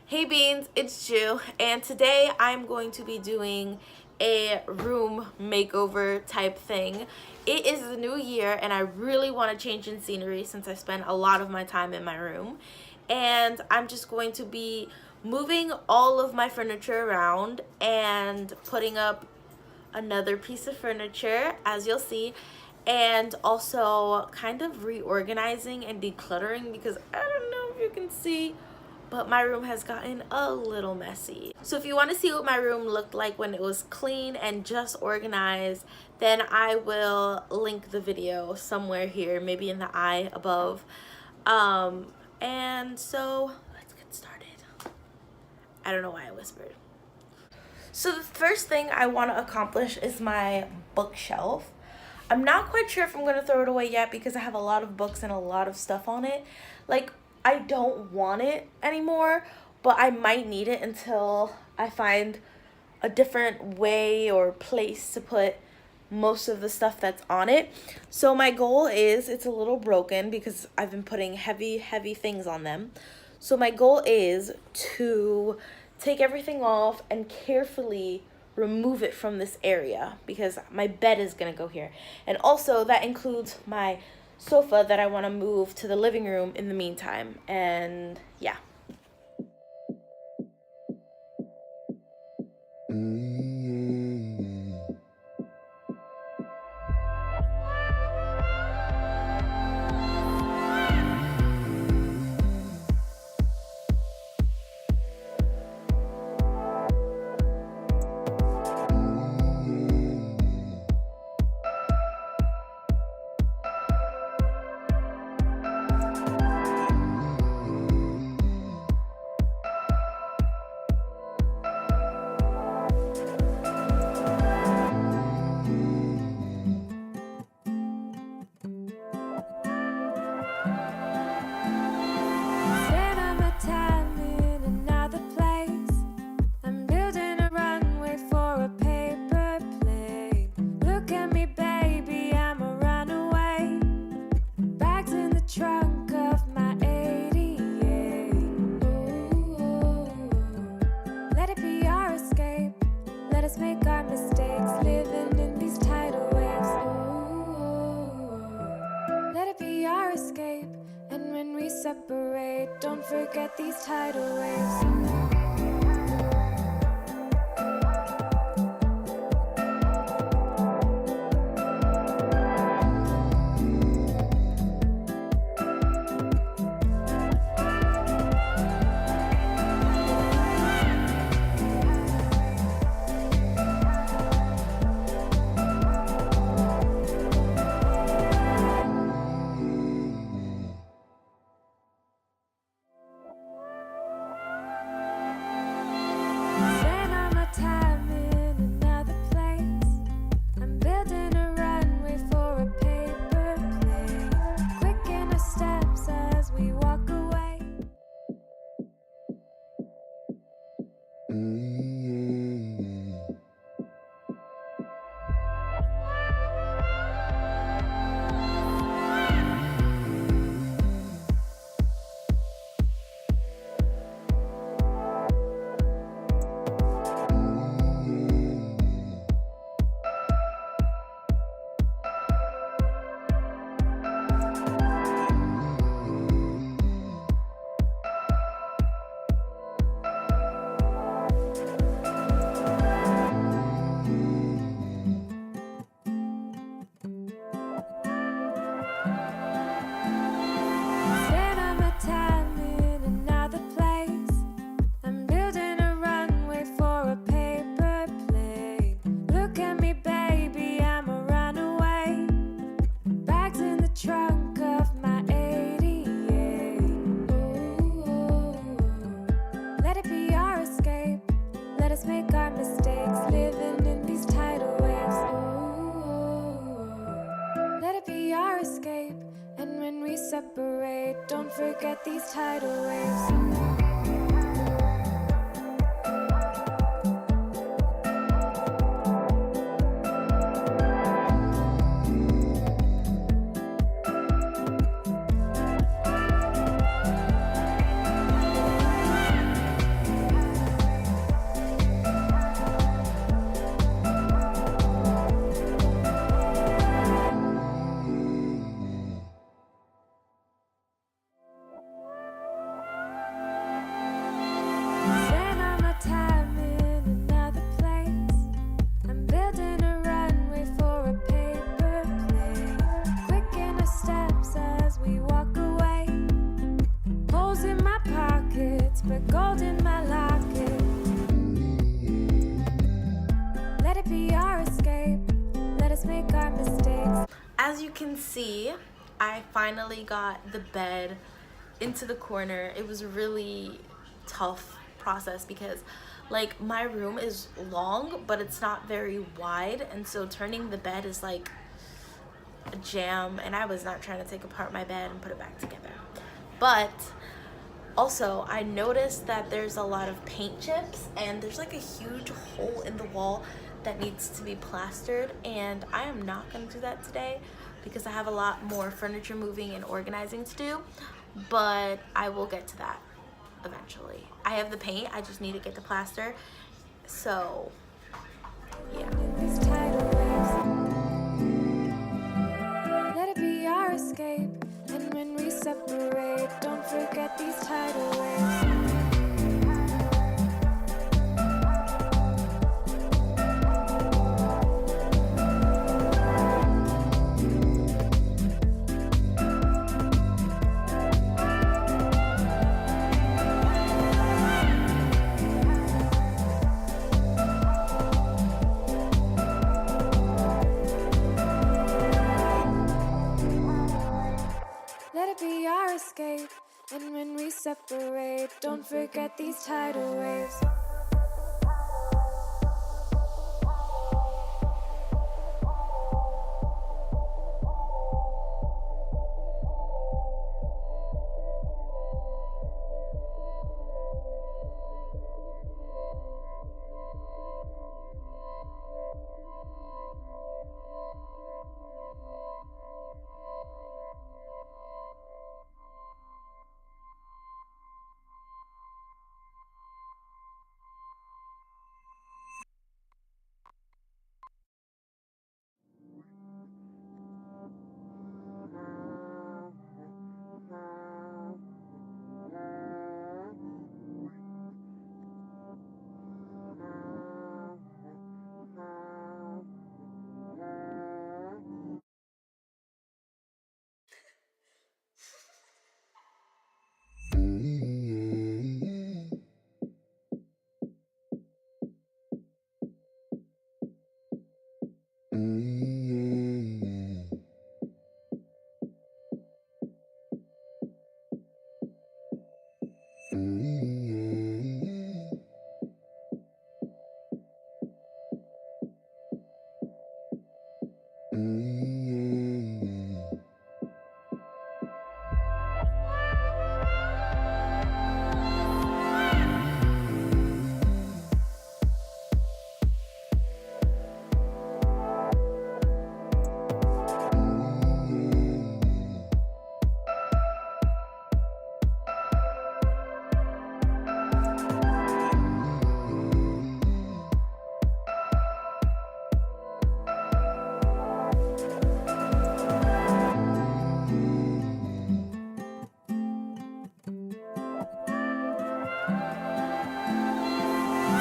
Hey Beans, it's Ju, and today I'm going to be doing a room makeover type thing. It is the new year and I really want to change in scenery since I spend a lot of my time in my room. And I'm just going to be moving all of my furniture around and putting up another piece of furniture, as you'll see, and also kind of reorganizing and decluttering because I don't know if you can see, but my room has gotten a little messy. So if you want to see what my room looked like when it was clean and just organized, then I will link the video somewhere here, maybe in the eye above. And so let's get started. I don't know why I whispered. So the first thing I want to accomplish is my bookshelf. I'm not quite sure if I'm going to throw it away yet because I have a lot of books and a lot of stuff on it. Like, I don't want it anymore, but I might need it until I find a different way or place to put most of the stuff that's on it. So my goal is, it's a little broken because I've been putting heavy things on them. So my goal is to take everything off and carefully remove it from this area because my bed is gonna go here. And also that includes my sofa that I want to move to the living room in the meantime. And yeah. Separate, don't forget these tidal waves. Separate, don't forget these tidal waves. secrets, but gold in my locket. Let it be our escape. Let us make our mistakes. As you can see, I finally got the bed into the corner. It was a really tough process because like my room is long but it's not very wide, and so turning the bed is like a jam, and I was not trying to take apart my bed and put it back together. But also I noticed that there's a lot of paint chips and there's like a huge hole in the wall that needs to be plastered, and I am not going to do that today because I have a lot more furniture moving and organizing to do, but I will get to that eventually. I have the paint, I just need to get the plaster. So yeah. These tidal waves. Let it be our escape. And when we separate, don't forget these tidal waves. Let it be our escape. And when we separate, don't forget these tidal waves.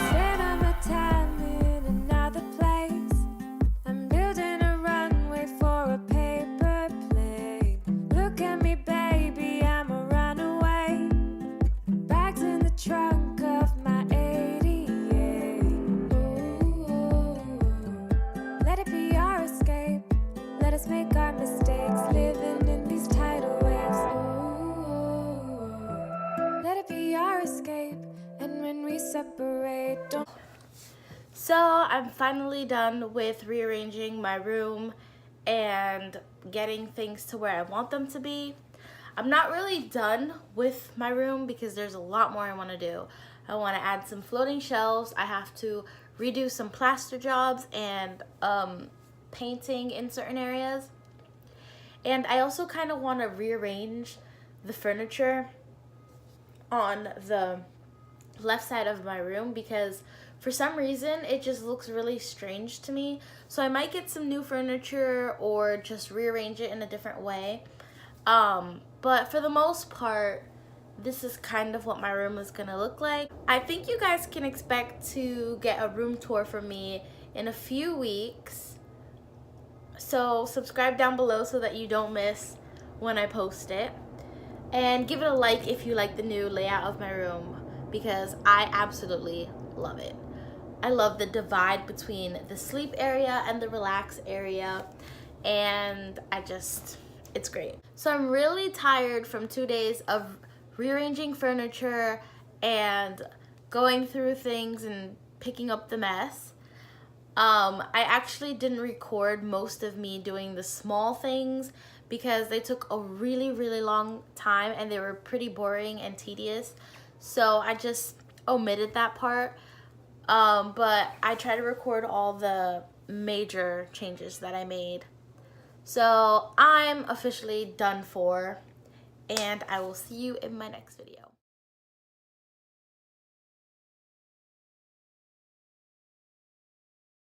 Spend all my time in another place. I'm building a runway for a paper plane. Look at me, baby, I'm a runaway. Bags in the trunk of my 88. Ooh, let it be our escape. Let us make our mistakes, living in these tidal waves. Ooh, let it be our escape. And when we separate, don't. So I'm finally done with rearranging my room and getting things to where I want them to be. I'm not really done with my room because there's a lot more I want to do. I want to add some floating shelves. I have to redo some plaster jobs and painting in certain areas. And I also kind of want to rearrange the furniture on the left side of my room because for some reason it just looks really strange to me. So I might get some new furniture or just rearrange it in a different way. But for the most part, this is kind of what my room is gonna look like. I think you guys can expect to get a room tour from me in a few weeks. So subscribe down below so that you don't miss when I post it. And give it a like if you like the new layout of my room. because I absolutely love it. I love the divide between the sleep area and the relax area, and it's great. So I'm really tired from 2 days of rearranging furniture and going through things and picking up the mess. I actually didn't record most of me doing the small things because they took a really, really long time and they were pretty boring and tedious. So I just omitted that part. But I try to record all the major changes that I made. So I'm officially done for, and I will see you in my next video.